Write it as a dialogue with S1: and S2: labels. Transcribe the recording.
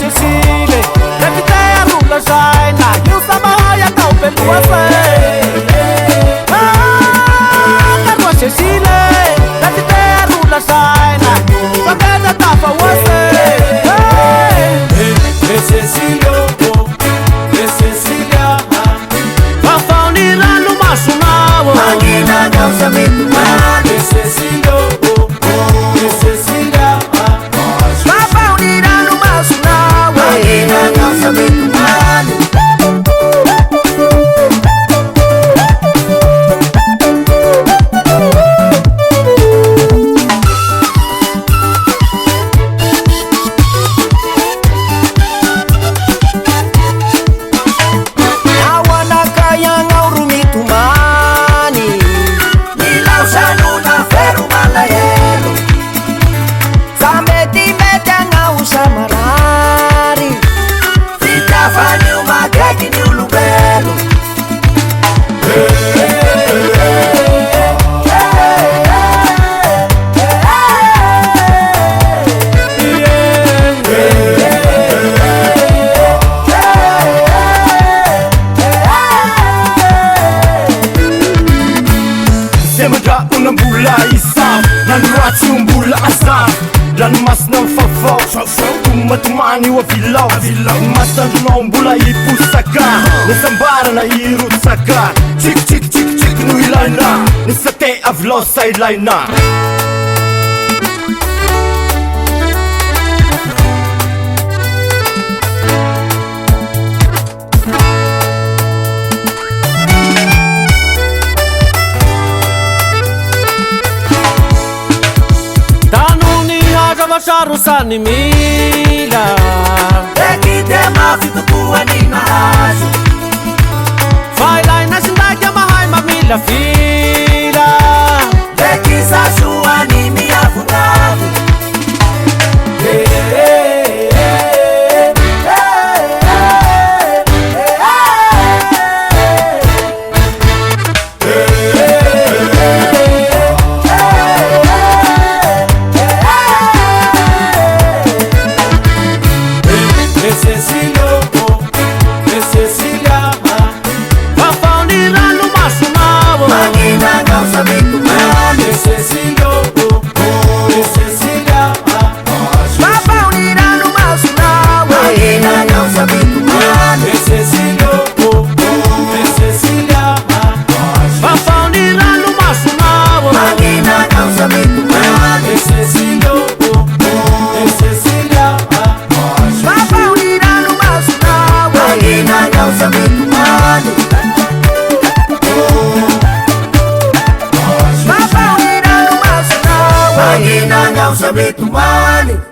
S1: Sesily, deve ter a rula jaina, e o samba ia tal pelo Sesily, deve ter a rula jaina, só que já tá pra você. Sesília, vai unir no macho mal.
S2: Magina não sabe tomar.
S1: Sesília,
S2: Magina não sabe tomar.
S1: Umbula asar dan mas ng fafaw tumatumani wa vilaw mas ng umbula ipusaka nasambara na irut saka chik chik chik chik nuilay na nisate avlo sideline na. Charusani mila
S2: Eki tema fitu kuwa ni nahasu
S1: Failai na sindagya mahay mamila fila
S2: Eki sasua ni miyafungafu Magina não sabe tomar.